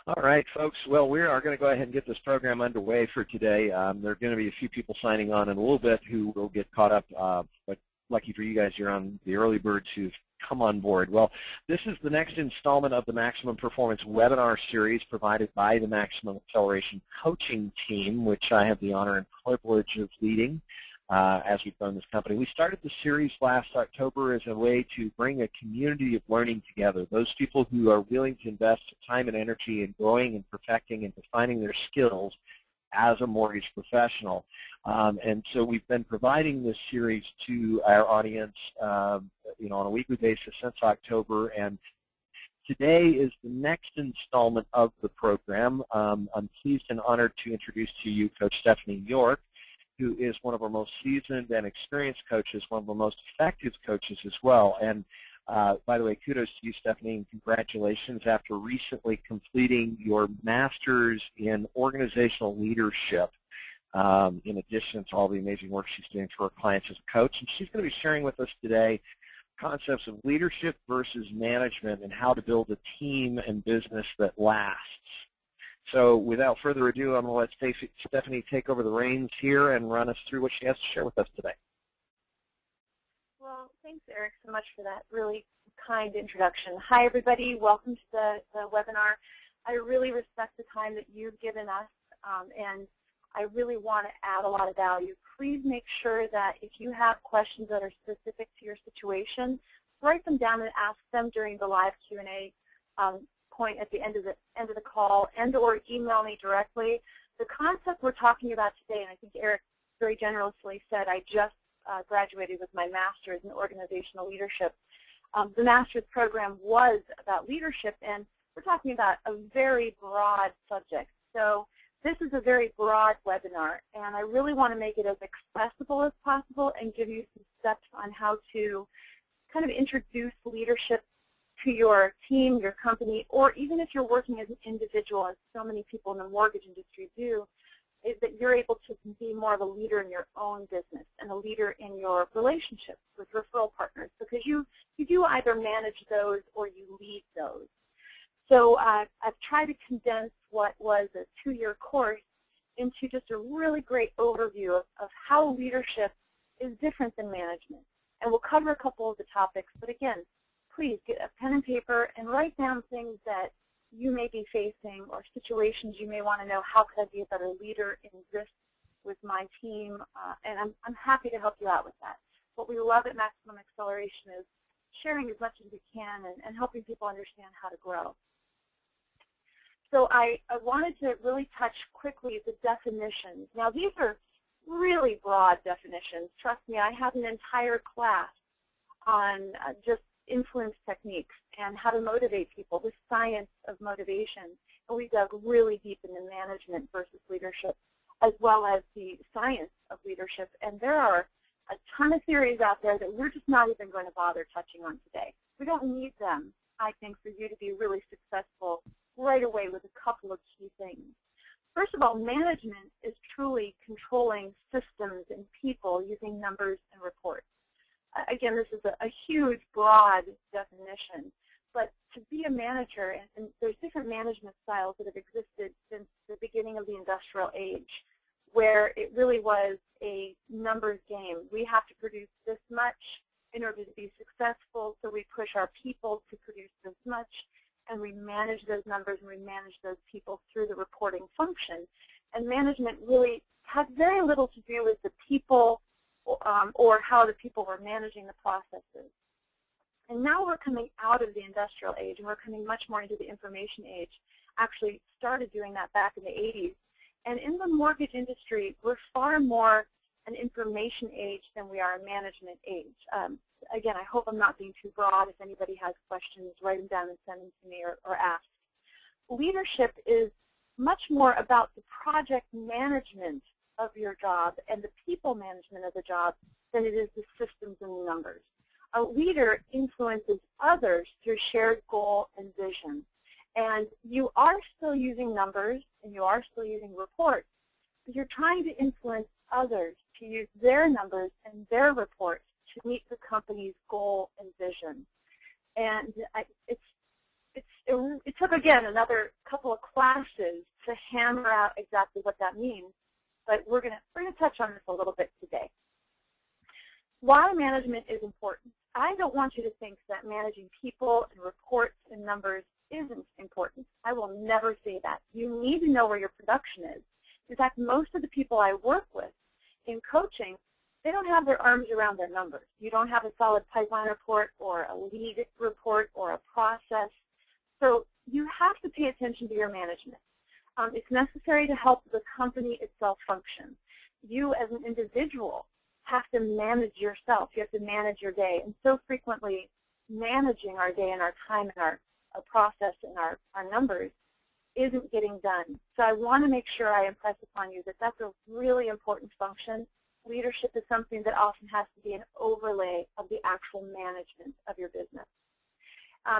All right, folks. Well, we are going to go ahead and get this program underway for today. There are going to be a few people signing on in a little bit who will get caught up, but lucky for you guys, you're on the early birds who've come on board. Well, this is the next installment of the Maximum Performance webinar series provided by the Maximum Acceleration Coaching Team, which I have the honor and privilege of leading as we've grown this company. We started the series last October as a way to bring a community of learning together, those people who are willing to invest time and energy in growing and perfecting and defining their skills as a mortgage professional. And so we've been providing this series to our audience on a weekly basis since October, and today is the next installment of the program. I'm pleased and honored to introduce to you Coach Stephanie York, who is one of our most seasoned and experienced coaches, one of our most effective coaches as well. And by the way, kudos to you, Stephanie, and congratulations after recently completing your master's in organizational leadership, in addition to all the amazing work she's doing for her clients as a coach. And she's going to be sharing with us today concepts of leadership versus management and how to build a team and business that lasts. So without further ado, I'm going to let Stephanie take over the reins here and run us through what she has to share with us today. Well, thanks, Eric, so much for that really kind introduction. Hi, everybody. Welcome to the webinar. I really respect the time that you've given us, and I really want to add a lot of value. Please make sure that if you have questions that are specific to your situation, write them down and ask them during the live Q&A point at the end of the call, and/or email me directly. The concept we're talking about today, and I think Erik very generously said, I just graduated with my master's in organizational leadership. The master's program was about leadership, and we're talking about a very broad subject. So this is a very broad webinar, and I really want to make it as accessible as possible and give you some steps on how to kind of introduce leadership to your team, your company, or even if you're working as an individual, as so many people in the mortgage industry do, is that you're able to be more of a leader in your own business and a leader in your relationships with referral partners, because you do either manage those or you lead those. So I've tried to condense what was a 2-year course into just a really great overview of how leadership is different than management. And we'll cover a couple of the topics, but again, please get a pen and paper and write down things that you may be facing or situations you may want to know. How could I be a better leader in this with my team? And I'm happy to help you out with that. What we love at Maximum Acceleration is sharing as much as we can and helping people understand how to grow. So I wanted to really touch quickly the definitions. Now, these are really broad definitions. Trust me, I have an entire class on just influence techniques and how to motivate people, the science of motivation. And we dug really deep into management versus leadership, as well as the science of leadership. And there are a ton of theories out there that we're just not even going to bother touching on today. We don't need them, I think, for you to be really successful right away with a couple of key things. First of all, management is truly controlling systems and people using numbers and reports. Again, this is a huge, broad definition, but to be a manager, and there's different management styles that have existed since the beginning of the industrial age, where it really was a numbers game. We have to produce this much in order to be successful, so we push our people to produce this much, and we manage those numbers and we manage those people through the reporting function. And management really had very little to do with the people or how the people were managing the processes. And now we're coming out of the industrial age, and we're coming much more into the information age. Actually started doing that back in the 80s. And in the mortgage industry, we're far more an information age than we are a management age. Again, I hope I'm not being too broad. If anybody has questions, write them down and send them to me or ask. Leadership is much more about the project management of your job and the people management of the job than it is the systems and the numbers. A leader influences others through shared goal and vision. And you are still using numbers and you are still using reports, but you're trying to influence others to use their numbers and their reports to meet the company's goal and vision. And it's it took, again, another couple of classes to hammer out exactly what that means, but we're going to touch on this a little bit today. Why management is important. I don't want you to think that managing people and reports and numbers isn't important. I will never say that. You need to know where your production is. In fact, most of the people I work with in coaching, they don't have their arms around their numbers. You don't have a solid pipeline report or a lead report or a process. So you have to pay attention to your management. It's necessary to help the company itself function. You as an individual have to manage yourself. You have to manage your day. And so frequently, managing our day and our time and our process and our numbers isn't getting done. So I want to make sure I impress upon you that that's a really important function. Leadership is something that often has to be an overlay of the actual management of your business.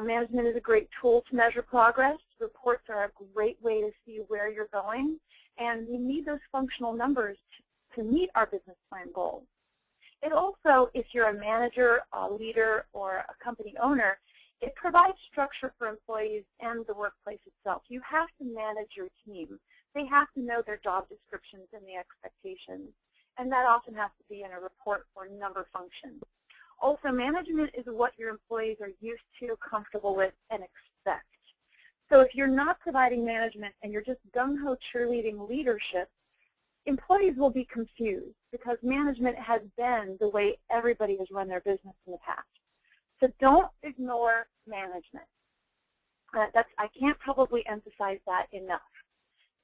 Management is a great tool to measure progress. Reports are a great way to see where you're going. And we need those functional numbers to meet our business plan goals. It also, if you're a manager, a leader, or a company owner, it provides structure for employees and the workplace itself. You have to manage your team. They have to know their job descriptions and the expectations. And that often has to be in a report or number function. Also, management is what your employees are used to, comfortable with, and expect. So if you're not providing management and you're just gung-ho cheerleading leadership, employees will be confused because management has been the way everybody has run their business in the past. So don't ignore management. I can't probably emphasize that enough.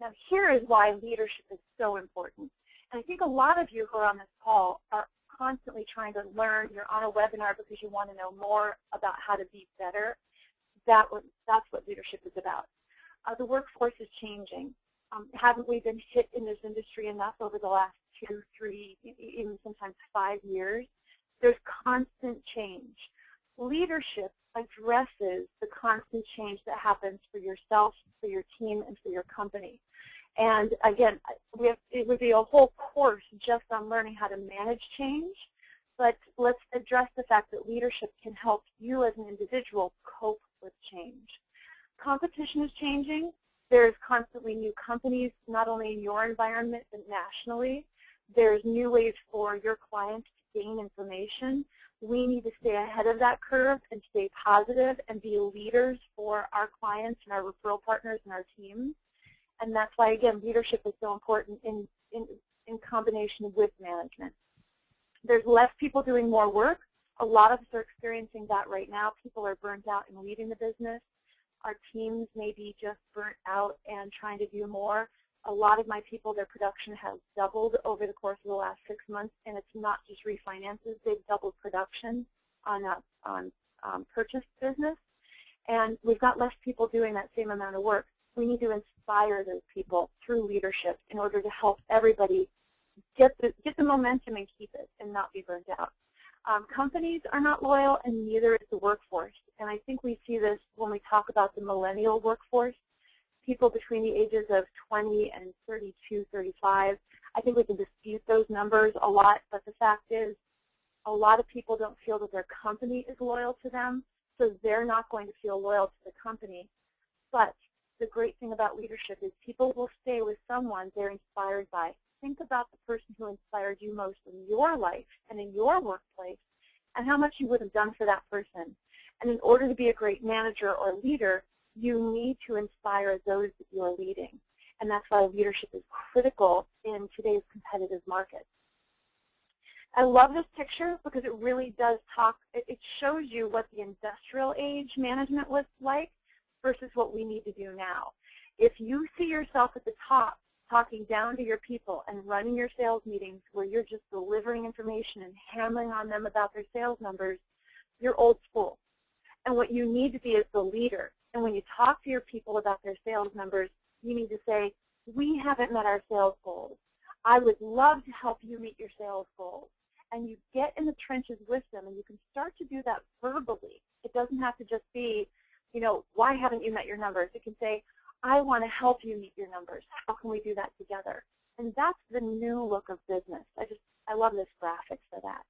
Now here is why leadership is so important. And I think a lot of you who are on this call are constantly trying to learn. You're on a webinar because you want to know more about how to be better. That's what leadership is about. The workforce is changing. Haven't we been hit in this industry enough over the last 2, 3, even sometimes 5 years? There's constant change. Leadership addresses the constant change that happens for yourself, for your team, and for your company. And again, it would be a whole course just on learning how to manage change, but let's address the fact that leadership can help you as an individual cope with change. Competition is changing. There's constantly new companies, not only in your environment, but nationally. There's new ways for your clients to gain information. We need to stay ahead of that curve and stay positive and be leaders for our clients and our referral partners and our teams. And that's why, again, leadership is so important in combination with management. There's less people doing more work. A lot of us are experiencing that right now. People are burnt out in leading the business. Our teams may be just burnt out and trying to do more. A lot of my people, their production has doubled over the course of the last 6 months, and it's not just refinances. They've doubled production on purchase business, and we've got less people doing that same amount of work. We need to inspire those people through leadership in order to help everybody get the momentum and keep it and not be burnt out. Companies are not loyal, and neither is the workforce. And I think we see this when we talk about the millennial workforce, people between the ages of 20 and 32, 35. I think we can dispute those numbers a lot, but the fact is a lot of people don't feel that their company is loyal to them, so they're not going to feel loyal to the company. But the great thing about leadership is people will stay with someone they're inspired by. Think about the person who inspired you most in your life and in your workplace and how much you would have done for that person. And in order to be a great manager or leader, you need to inspire those that you are leading. And that's why leadership is critical in today's competitive market. I love this picture because it really does talk, it shows you what the industrial age management was like versus what we need to do now. If you see yourself at the top talking down to your people and running your sales meetings where you're just delivering information and hammering on them about their sales numbers, you're old school. And what you need to be is the leader. And when you talk to your people about their sales numbers, you need to say, we haven't met our sales goals. I would love to help you meet your sales goals. And you get in the trenches with them, and you can start to do that verbally. It doesn't have to just be, you know, why haven't you met your numbers? It can say, I want to help you meet your numbers. How can we do that together? And that's the new look of business. I love this graphic for that.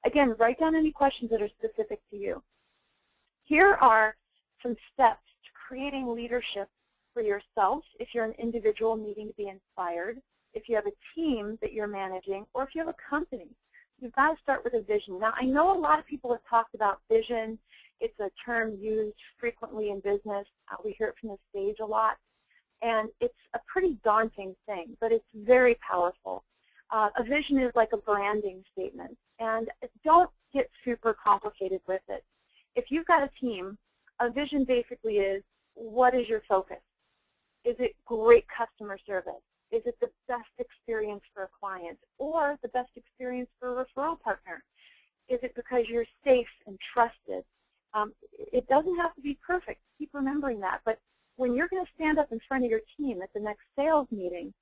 Again, write down any questions that are specific to you. Here are some steps to creating leadership for yourself if you're an individual needing to be inspired, if you have a team that you're managing, or if you have a company. You've got to start with a vision. Now, I know a lot of people have talked about vision. It's a term used frequently in business. We hear it from the stage a lot. And it's a pretty daunting thing, but it's very powerful. A vision is like a branding statement. And don't get super complicated with it. If you've got a team, a vision basically is, what is your focus? Is it great customer service? Is it the best experience for a client or the best experience for a referral partner? Is it because you're safe and trusted? It doesn't have to be perfect. Keep remembering that. But when you're going to stand up in front of your team at the next sales meeting,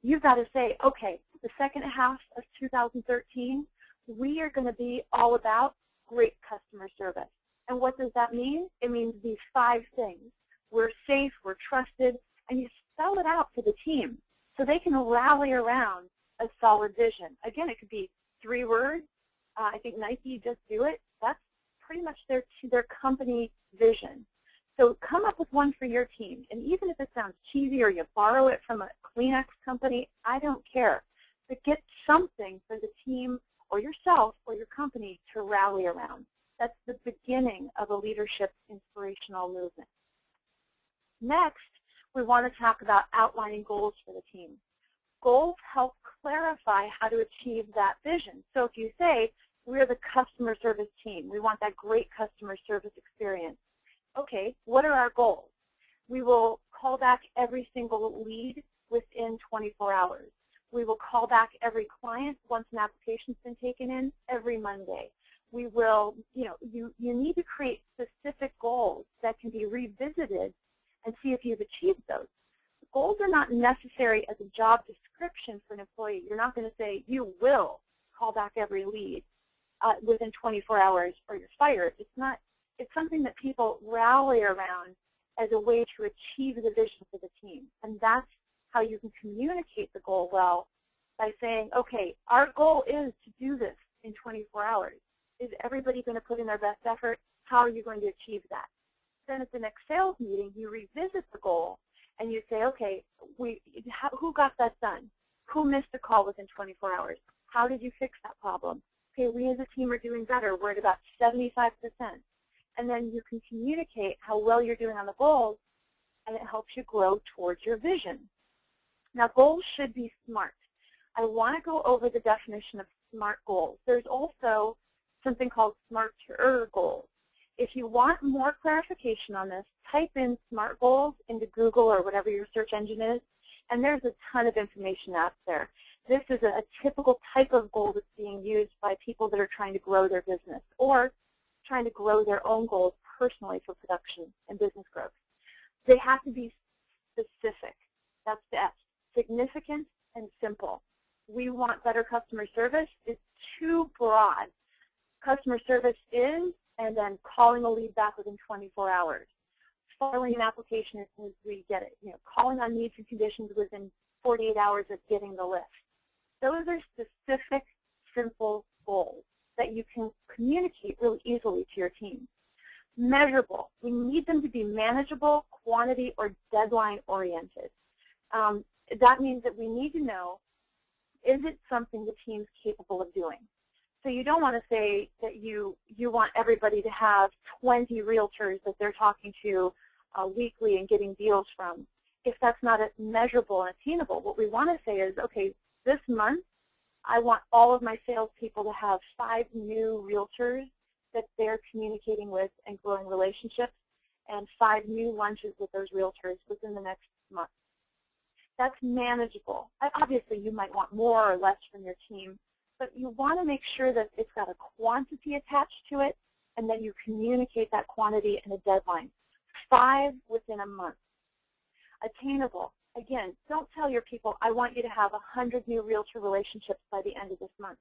you've got to say, okay, the second half of 2013, we are going to be all about great customer service. And what does that mean? It means these 5 things. We're safe, we're trusted, and you spell it out for the team so they can rally around a solid vision. Again, it could be 3 words. I think Nike, just do it. That's pretty much their company vision. So come up with one for your team. And even if it sounds cheesy or you borrow it from a Kleenex company, I don't care. But get something for the team or yourself or your company to rally around. That's the beginning of a leadership inspirational movement. Next, we want to talk about outlining goals for the team. Goals help clarify how to achieve that vision. So if you say, we're the customer service team, we want that great customer service experience. Okay, what are our goals? We will call back every single lead within 24 hours. We will call back every client once an application's been taken in every Monday. We will, you need to create specific goals that can be revisited and see if you've achieved those. Goals are not necessary as a job description for an employee. You're not going to say, you will call back every lead within 24 hours or you're fired. It's something that people rally around as a way to achieve the vision for the team. And that's how you can communicate the goal well, by saying, okay, our goal is to do this in 24 hours. Is everybody going to put in their best effort? How are you going to achieve that? Then at the next sales meeting, you revisit the goal and you say, okay, who got that done? Who missed a call within 24 hours? How did you fix that problem? Okay, we as a team are doing better. We're at about 75%. And then you can communicate how well you're doing on the goals, and it helps you grow towards your vision. Now, goals should be SMART. I want to go over the definition of SMART goals. There's also something called SMARTer goals. If you want more clarification on this, type in SMART goals into Google or whatever your search engine is, and there's a ton of information out there. This is a typical type of goal that's being used by people that are trying to grow their business or trying to grow their own goals personally for production and business growth. They have to be specific. That's the S. Significant and simple. We want better customer service. It's too broad. Customer service is, and then calling a lead back within 24 hours. Filing an application as soon as we get it. Calling on needs and conditions within 48 hours of getting the list. Those are specific, simple goals that you can communicate really easily to your team. Measurable. We need them to be manageable, quantity, or deadline oriented. That means that we need to know, is it something the team's capable of doing? So you don't want to say that you want everybody to have 20 realtors that they're talking to weekly and getting deals from. If that's not measurable and attainable, what we want to say is, okay, this month I want all of my salespeople to have 5 new realtors that they're communicating with and growing relationships, and 5 new lunches with those realtors within the next month. That's manageable. Obviously, you might want more or less from your team, but you want to make sure that it's got a quantity attached to it and that you communicate that quantity and a deadline. 5 within a month. Attainable. Again, don't tell your people, I want you to have 100 new realtor relationships by the end of this month.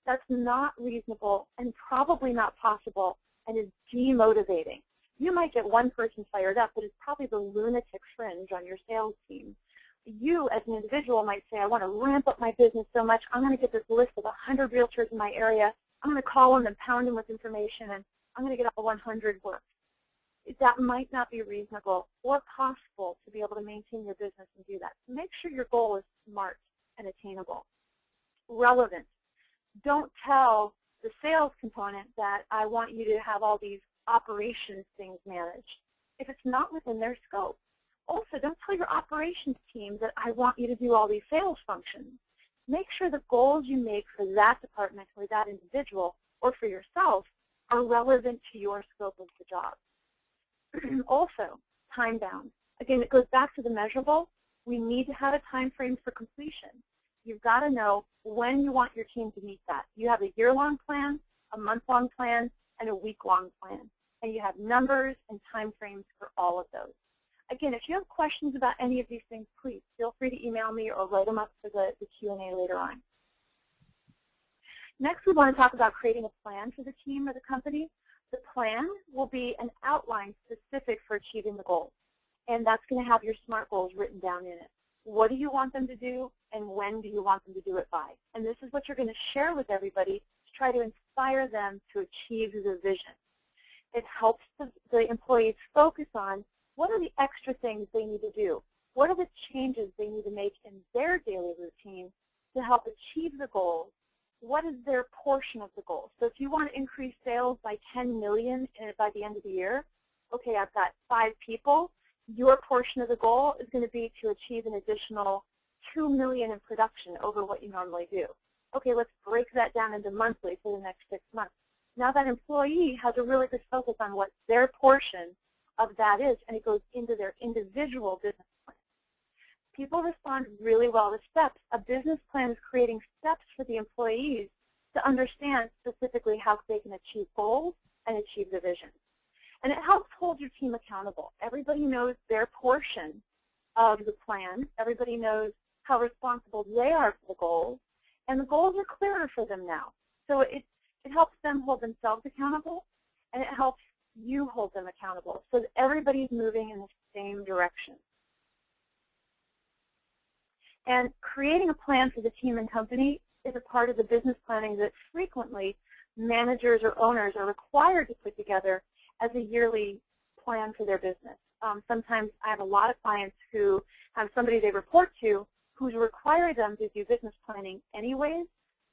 That's not reasonable and probably not possible and is demotivating. You might get one person fired up, but it's probably the lunatic fringe on your sales team. You, as an individual, might say, I want to ramp up my business so much, I'm going to get this list of 100 realtors in my area. I'm going to call them and pound them with information, and I'm going to get all 100 work. that might not be reasonable or possible to be able to maintain your business and do that. So make sure your goal is smart and attainable. Relevant. Don't tell the sales component that I want you to have all these operations things managed if it's not within their scope. Also, don't tell your operations team that I want you to do all these sales functions. Make sure the goals you make for that department or that individual or for yourself are relevant to your scope of the job. Also, time bound. Again, it goes back to the measurable. We need to have a time frame for completion. You've got to know when you want your team to meet that. You have a year-long plan, a month-long plan, and a week-long plan. And you have numbers and time frames for all of those. Again, if you have questions about any of these things, please feel free to email me or write them up for the Q&A later on. Next, we want to talk about creating a plan for the team or the company. The plan will be an outline specific for achieving the goals. And that's going to have your SMART goals written down in it. What do you want them to do, and when do you want them to do it by? And this is what you're going to share with everybody to try to inspire them to achieve the vision. It helps the employees focus on what are the extra things they need to do? What are the changes they need to make in their daily routine to help achieve the goals? What is their portion of the goal? So if you want to increase sales by 10 million by the end of the year, okay, I've got 5 people. Your portion of the goal is going to be to achieve an additional 2 million in production over what you normally do. Okay, let's break that down into monthly for the next 6 months. Now that employee has a really good focus on what their portion of that is, and it goes into their individual business plan. People respond really well to steps. A business plan is creating steps for the employees to understand specifically how they can achieve goals and achieve the vision. And it helps hold your team accountable. Everybody knows their portion of the plan. Everybody knows how responsible they are for the goals, and the goals are clearer for them now. So it helps them hold themselves accountable, and it helps you hold them accountable so that everybody's moving in the same direction. And creating a plan for the team and company is a part of the business planning that frequently managers or owners are required to put together as a yearly plan for their business. Sometimes I have a lot of clients who have somebody they report to who's required them to do business planning anyways.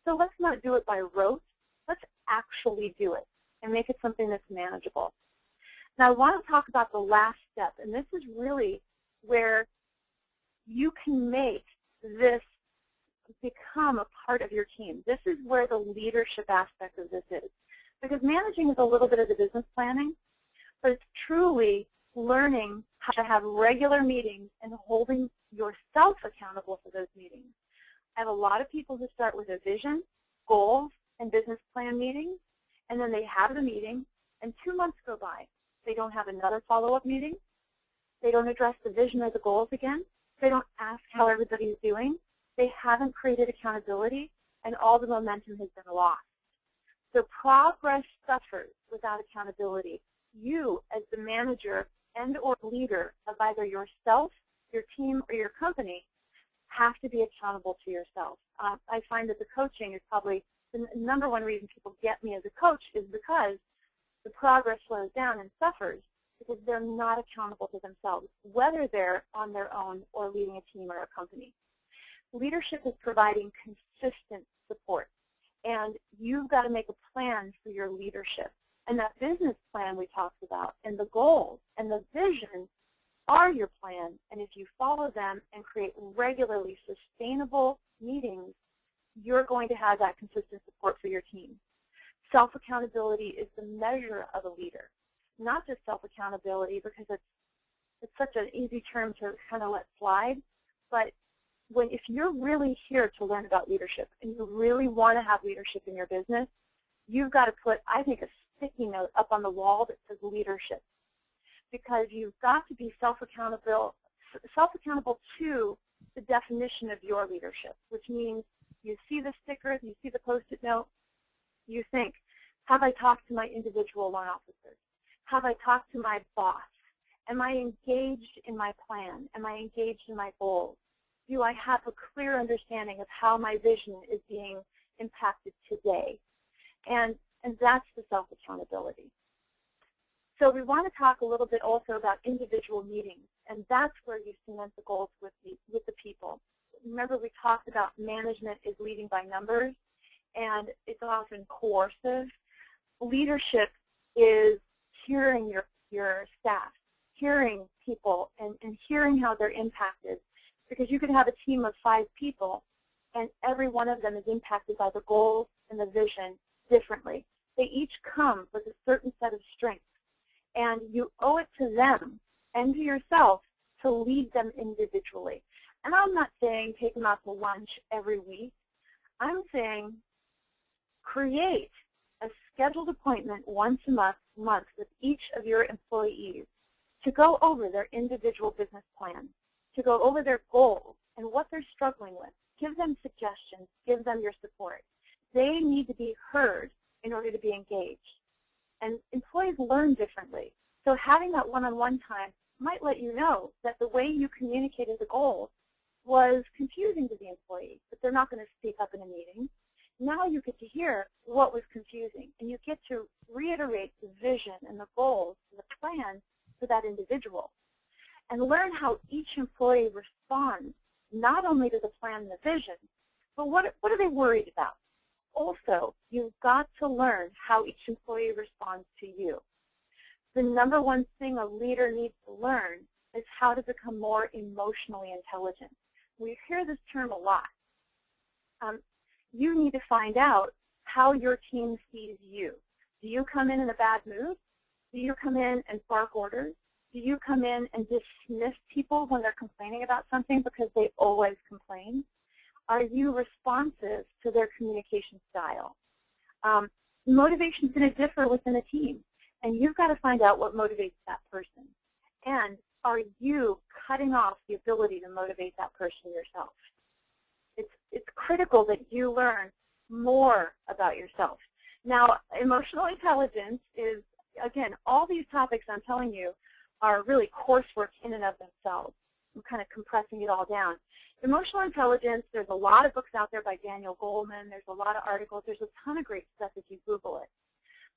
So let's not do it by rote. Let's actually do it and make it something that's manageable. Now I want to talk about the last step, and this is really where you can make this become a part of your team. This is where the leadership aspect of this is. Because managing is a little bit of the business planning, but it's truly learning how to have regular meetings and holding yourself accountable for those meetings. I have a lot of people who start with a vision, goals, and business plan meetings, and then they have the meeting, and 2 months go by. They don't have another follow-up meeting. They don't address the vision or the goals again. They don't ask how everybody's doing. They haven't created accountability, and all the momentum has been lost. So progress suffers without accountability. You, as the manager and or leader of either yourself, your team, or your company, have to be accountable to yourself. I find that the coaching is probably the number one reason people get me as a coach is because the progress slows down and suffers because they're not accountable to themselves, whether they're on their own or leading a team or a company. Leadership is providing consistent support, and you've got to make a plan for your leadership. And that business plan we talked about, and the goals and the vision are your plan, and if you follow them and create regularly sustainable meetings, you're going to have that consistent support for your team. Self-accountability is the measure of a leader, not just self-accountability because it's such an easy term to kind of let slide, but if you're really here to learn about leadership and you really want to have leadership in your business, you've got to put, I think, a sticky note up on the wall that says leadership, because you've got to be self-accountable to the definition of your leadership, which means you see the stickers, you see the Post-it note, you think, have I talked to my individual loan officers? Have I talked to my boss? Am I engaged in my plan? Am I engaged in my goals? Do I have a clear understanding of how my vision is being impacted today? And that's the self-accountability. So we want to talk a little bit also about individual meetings, and that's where you cement the goals with the people. Remember, we talked about management is leading by numbers, and it's often coercive. Leadership is hearing your staff, hearing people, and hearing how they're impacted. Because you could have a team of 5 people, and every one of them is impacted by the goals and the vision differently. They each come with a certain set of strengths, and you owe it to them and to yourself to lead them individually. And I'm not saying take them out to lunch every week. I'm saying create a scheduled appointment once a month with each of your employees to go over their individual business plan, to go over their goals and what they're struggling with. Give them suggestions. Give them your support. They need to be heard in order to be engaged. And employees learn differently. So having that one-on-one time might let you know that the way you communicated the goals was confusing to the employee, but they're not going to speak up in a meeting. Now you get to hear what was confusing, and you get to reiterate the vision and the goals and the plan for that individual, and learn how each employee responds not only to the plan and the vision, but what are they worried about? Also, you've got to learn how each employee responds to you. The number one thing a leader needs to learn is how to become more emotionally intelligent. We hear this term a lot. You need to find out how your team sees you. Do you come in a bad mood? Do you come in and bark orders? Do you come in and dismiss people when they're complaining about something because they always complain? Are you responsive to their communication style? Motivation is going to differ within a team, and you've got to find out what motivates that person. And are you cutting off the ability to motivate that person yourself? It's critical that you learn more about yourself. Now, emotional intelligence is, again, all these topics I'm telling you are really coursework in and of themselves. I'm kind of compressing it all down. Emotional intelligence, there's a lot of books out there by Daniel Goleman. There's a lot of articles. There's a ton of great stuff if you Google it.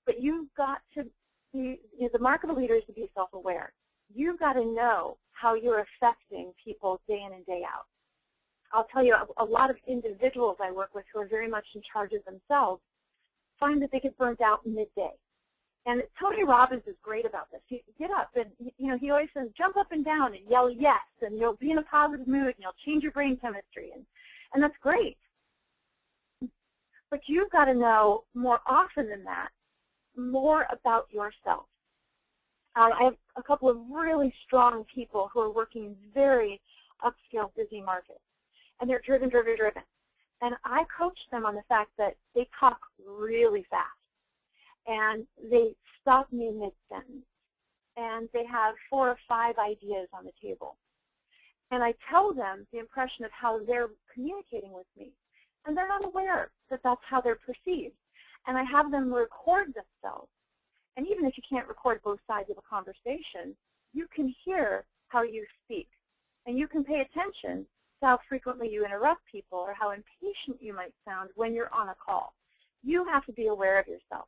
But you've got to be, the mark of a leader is to be self-aware. You've got to know how you're affecting people day in and day out. I'll tell you, a lot of individuals I work with who are very much in charge of themselves find that they get burnt out midday. And Tony Robbins is great about this. You get up and, he always says, jump up and down and yell yes, and you'll be in a positive mood, and you'll change your brain chemistry. And that's great. But you've got to know more often than that, more about yourself. I have a couple of really strong people who are working in very upscale, busy markets. And they're driven. And I coach them on the fact that they talk really fast. And they stop me mid-sentence. And they have 4 or 5 ideas on the table. And I tell them the impression of how they're communicating with me. And they're not aware that that's how they're perceived. And I have them record themselves. And even if you can't record both sides of a conversation, you can hear how you speak. And you can pay attention to how frequently you interrupt people or how impatient you might sound when you're on a call. You have to be aware of yourself.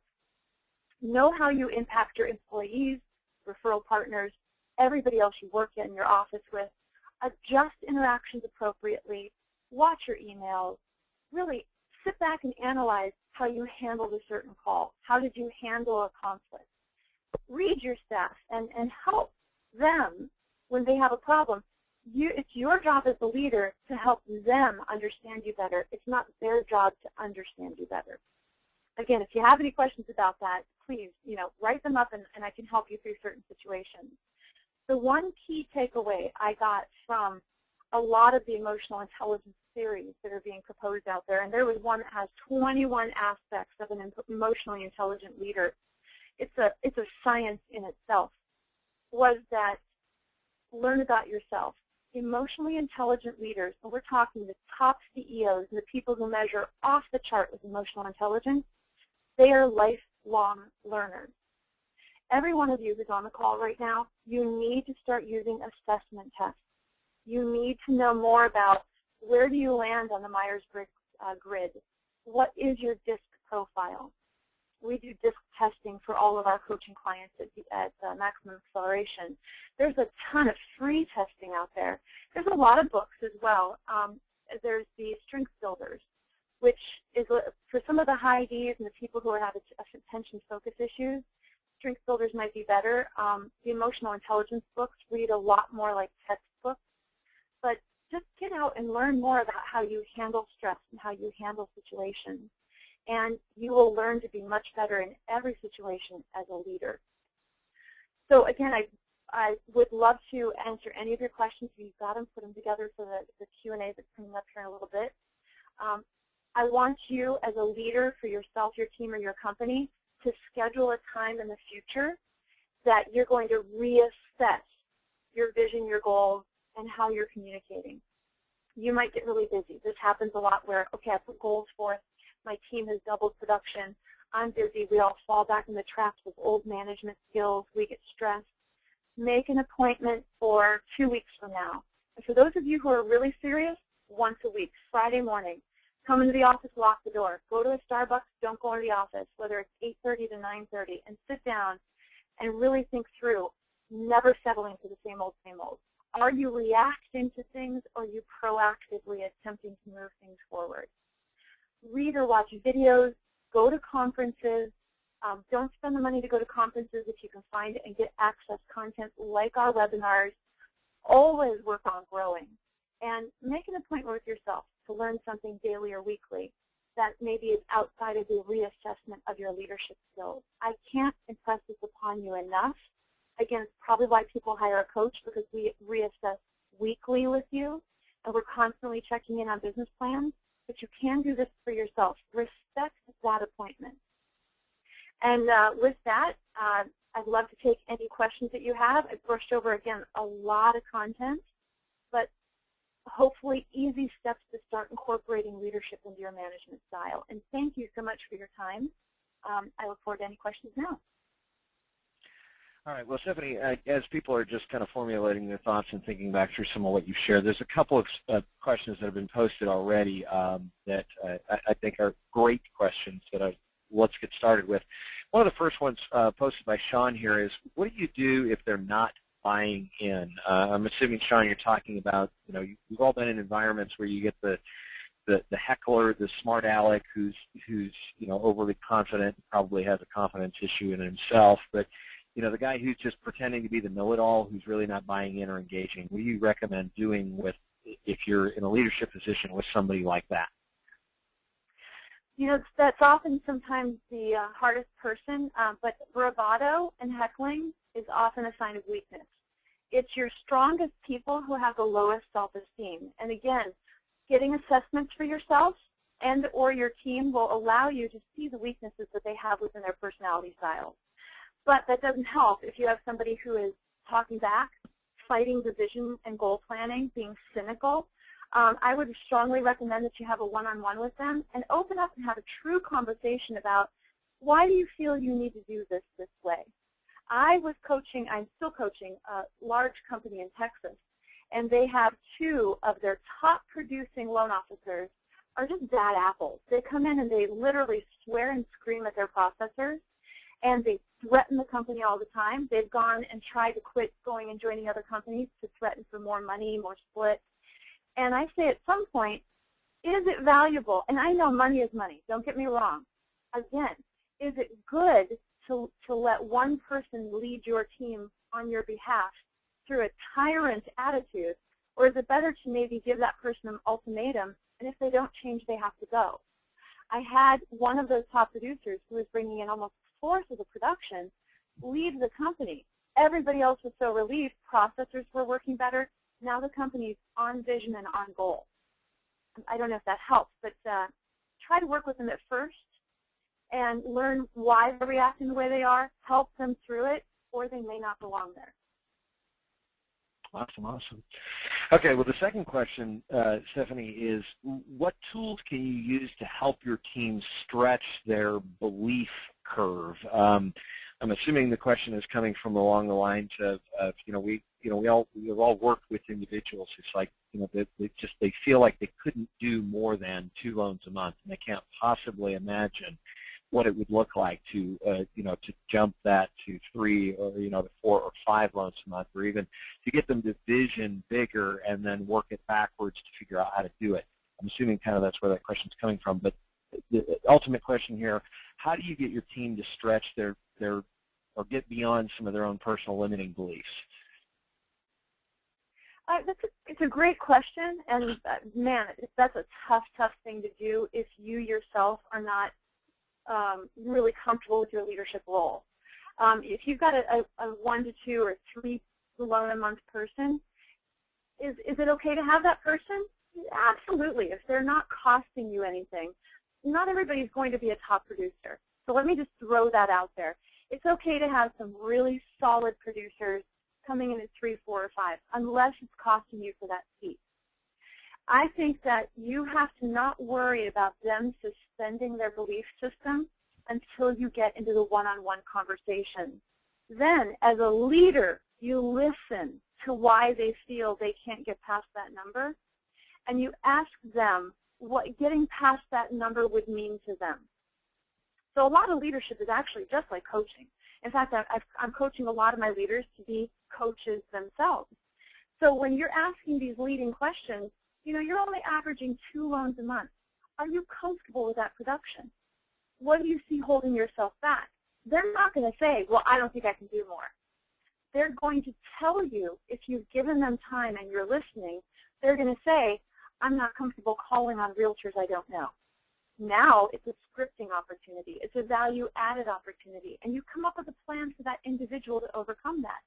Know how you impact your employees, referral partners, everybody else you work in your office with. Adjust interactions appropriately. Watch your emails. Really sit back and analyze how you handled a certain call. How did you handle a conflict? Read your staff and help them when they have a problem. It's your job as the leader to help them understand you better. It's not their job to understand you better. Again, if you have any questions about that, please, write them up and I can help you through certain situations. The one key takeaway I got from a lot of the emotional intelligence theories that are being proposed out there, and there was one that has 21 aspects of an emotionally intelligent leader. It's a science in itself, was that learn about yourself. Emotionally intelligent leaders, and we're talking the top CEOs and the people who measure off the chart with emotional intelligence, they are lifelong learners. Every one of you who's on the call right now, you need to start using assessment tests. You need to know more about where do you land on the Myers-Briggs grid. What is your DISC profile? we do disc testing for all of our coaching clients at Maximum Acceleration. There's a ton of free testing out there. There's a lot of books as well. There's the Strengths Builders, which is for some of the high Ds and the people who have attention focus issues. Strengths Builders might be better. The emotional intelligence books read a lot more like textbooks. But just get out and learn more about how you handle stress and how you handle situations. And you will learn to be much better in every situation as a leader. So again, I would love to answer any of your questions. If you've got them, put them together for the Q&A that's coming up here in a little bit. I want you as a leader for yourself, your team, or your company to schedule a time in the future that you're going to reassess your vision, your goals, and how you're communicating. You might get really busy. This happens a lot where, okay, I put goals forth. My team has doubled production. I'm busy. We all fall back in the traps of old management skills. We get stressed. Make an appointment for 2 weeks from now. And for those of you who are really serious, once a week, Friday morning, come into the office, lock the door. Go to a Starbucks, don't go into the office, whether it's 8:30 to 9:30, and sit down and really think through, never settling for the same old, same old. Are you reacting to things, or are you proactively attempting to move things forward? Read or watch videos, go to conferences. Don't spend the money to go to conferences if you can find it and get access content like our webinars. Always work on growing. And make an appointment with yourself to learn something daily or weekly that maybe is outside of the reassessment of your leadership skills. I can't impress this upon you enough. Again, it's probably why people hire a coach, because we reassess weekly with you, and we're constantly checking in on business plans. But you can do this for yourself. Respect that appointment. And with that, I'd love to take any questions that you have. I brushed over, again, a lot of content, but hopefully easy steps to start incorporating leadership into your management style. And thank you so much for your time. I look forward to any questions now. All right. Well, Stephanie, as people are just kind of formulating their thoughts and thinking back through some of what you've shared, there's a couple of questions that have been posted already that I think are great questions that let's get started with. One of the first ones posted by Sean here is, what do you do if they're not buying in? I'm assuming, Sean, you're talking about, you've all been in environments where you get the heckler, the smart aleck who's overly confident, probably has a confidence issue in himself, but the guy who's just pretending to be the know-it-all, who's really not buying in or engaging. What do you recommend doing if you're in a leadership position with somebody like that? That's often sometimes the hardest person, but bravado and heckling is often a sign of weakness. It's your strongest people who have the lowest self-esteem. And again, getting assessments for yourself and or your team will allow you to see the weaknesses that they have within their personality styles. But that doesn't help if you have somebody who is talking back, fighting the vision and goal planning, being cynical. I would strongly recommend that you have a one-on-one with them and open up and have a true conversation about, why do you feel you need to do this way? I was coaching, I'm still coaching, a large company in Texas, and they have 2 of their top producing loan officers are just bad apples. They come in and they literally swear and scream at their processors, and they threaten the company all the time. They've gone and tried to quit going and joining other companies to threaten for more money, more split. And I say at some point, is it valuable? And I know money is money, don't get me wrong. Again, is it good to let one person lead your team on your behalf through a tyrant attitude? Or is it better to maybe give that person an ultimatum, and if they don't change, they have to go? I had one of those top producers who was bringing in almost a fourth of the production leave the company. Everybody else was so relieved. Processors were working better. Now the company's on vision and on goal. I don't know if that helps, but try to work with them at first and learn why they're reacting the way they are, help them through it, or they may not belong there. Awesome. Okay, well, the second question, Stephanie, is what tools can you use to help your team stretch their belief curve? I'm assuming the question is coming from along the lines of we've all worked with individuals. It's like, they feel like they couldn't do more than 2 loans a month, and they can't possibly imagine what it would look like to, to jump that to 3 or, to 4 or 5 loans a month, or even to get them to vision bigger and then work it backwards to figure out how to do it. I'm assuming kind of that's where that question's coming from. But the ultimate question here, how do you get your team to stretch their or get beyond some of their own personal limiting beliefs? It's a great question, and man, that's a tough thing to do if you yourself are not really comfortable with your leadership role. If you've got a 1 to 2 or 3 loan a month person, is it okay to have that person? Absolutely. If they're not costing you anything, not everybody's going to be a top producer. So let me just throw that out there. It's okay to have some really solid producers coming in at 3, 4, or 5, unless it's costing you for that seat. I think that you have to not worry about them suspending their belief system until you get into the one-on-one conversation. Then, as a leader, you listen to why they feel they can't get past that number, and you ask them what getting past that number would mean to them. So a lot of leadership is actually just like coaching. In fact, I'm coaching a lot of my leaders to be coaches themselves. So when you're asking these leading questions, you're only averaging 2 loans a month. Are you comfortable with that production? What do you see holding yourself back? They're not going to say, well, I don't think I can do more. They're going to tell you, if you've given them time and you're listening, they're going to say, I'm not comfortable calling on realtors I don't know. Now it's a scripting opportunity. It's a value-added opportunity. And you come up with a plan for that individual to overcome that.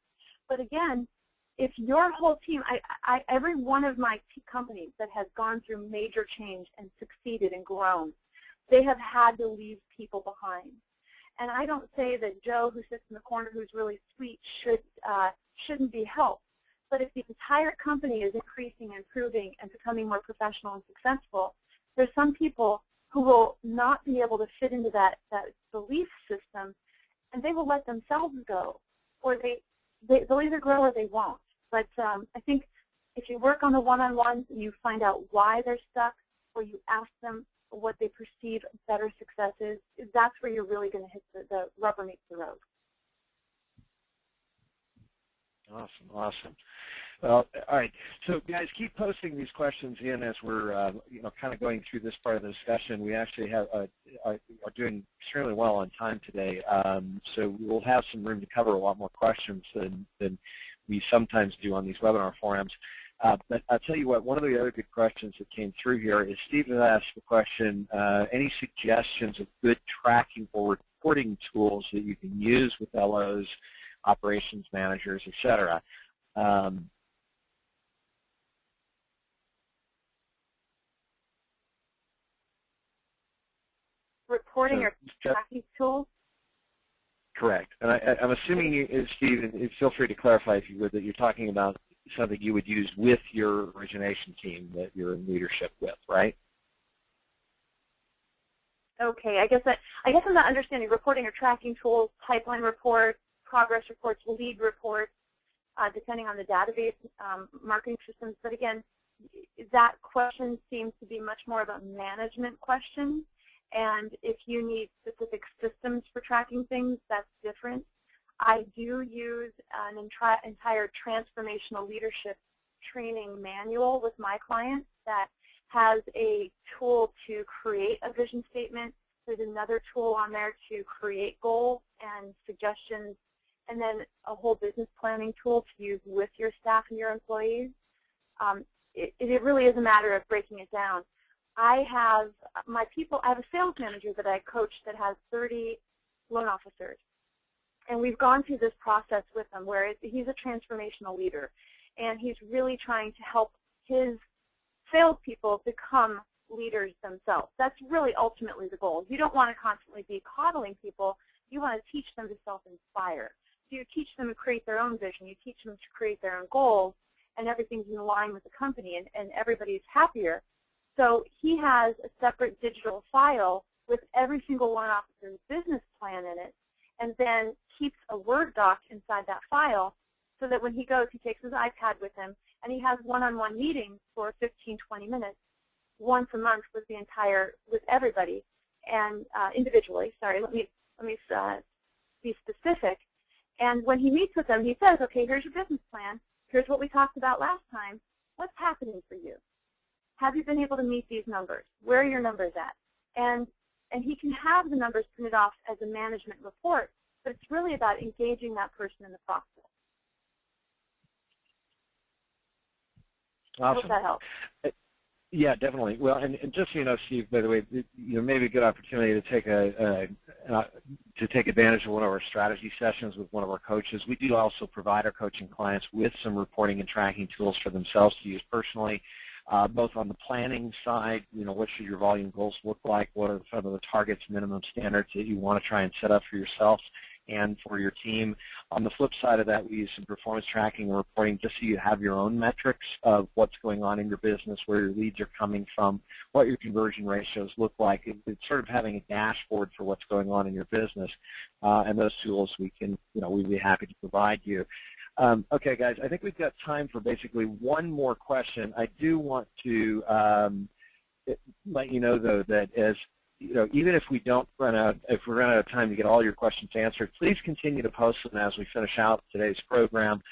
But again, if your whole team, every one of my companies that has gone through major change and succeeded and grown, they have had to leave people behind. And I don't say that Joe, who sits in the corner, who's really sweet, shouldn't be helped. But if the entire company is increasing, improving, and becoming more professional and successful, there's some people who will not be able to fit into that belief system, and they will let themselves go, or they'll either grow or they won't. But I think if you work on the one-on-ones and you find out why they're stuck, or you ask them what they perceive better success is, that's where you're really going to hit the rubber meets the road. Awesome. Well, all right. So, guys, keep posting these questions in as we're, kind of going through this part of the discussion. We actually are doing extremely well on time today, so we'll have some room to cover a lot more questions than we sometimes do on these webinar forums. But I'll tell you what, one of the other good questions that came through here is Stephen asked the question, any suggestions of good tracking or reporting tools that you can use with LOs, operations managers, et cetera? Reporting or tracking tools? Correct. And I'm assuming, Steve, feel free to clarify if you would, that you're talking about something you would use with your origination team that you're in leadership with, right? Okay. I guess I'm not understanding reporting or tracking tools, pipeline reports, progress reports, lead reports, depending on the database, marketing systems. But again, that question seems to be much more of a management question. And if you need specific systems for tracking things, that's different. I do use an entire transformational leadership training manual with my clients that has a tool to create a vision statement. There's another tool on there to create goals and suggestions, and then a whole business planning tool to use with your staff and your employees. It really is a matter of breaking it down. I have a sales manager that I coach that has 30 loan officers. And we've gone through this process with him where he's a transformational leader. And he's really trying to help his salespeople become leaders themselves. That's really ultimately the goal. You don't want to constantly be coddling people. You want to teach them to self-inspire. So you teach them to create their own vision. You teach them to create their own goals, and everything's in line with the company, and everybody's happier. So he has a separate digital file with every single loan officer's business plan in it, and then keeps a Word doc inside that file so that when he goes, he takes his iPad with him, and he has one-on-one meetings for 15, 20 minutes once a month with everybody. and individually. Sorry, let me be specific. And when he meets with them, he says, okay, here's your business plan. Here's what we talked about last time. What's happening for you? Have you been able to meet these numbers? Where are your numbers at? And he can have the numbers printed off as a management report, but it's really about engaging that person in the process. Awesome. I hope that helps. Yeah, definitely. Well, and just so you know, Steve, by the way, maybe a good opportunity to take take advantage of one of our strategy sessions with one of our coaches. We do also provide our coaching clients with some reporting and tracking tools for themselves to use personally, both on the planning side. What should your volume goals look like? What are some of the targets, minimum standards that you want to try and set up for yourself and for your team? On the flip side of that, we use some performance tracking and reporting just so you have your own metrics of what's going on in your business, where your leads are coming from, what your conversion ratios look like. It's sort of having a dashboard for what's going on in your business, and those tools we'd be happy to provide you. Okay, guys, I think we've got time for basically one more question. I do want to let you know, though, that even if we run out of time to get all your questions answered, please continue to post them as we finish out today's program,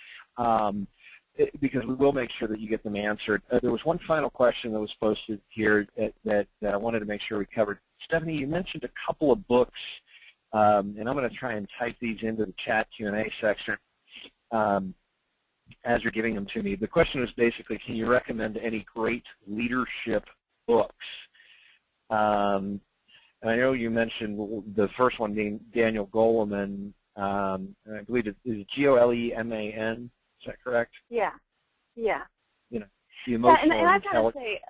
because we will make sure that you get them answered. There was one final question that was posted here that I wanted to make sure we covered. Stephanie, you mentioned a couple of books, and I'm going to try and type these into the chat Q&A section as you're giving them to me. The question is basically, can you recommend any great leadership books? And I know you mentioned the first one being Daniel Goleman. And I believe it is Goleman. Is that correct? Yeah. The emotional and I've got to say,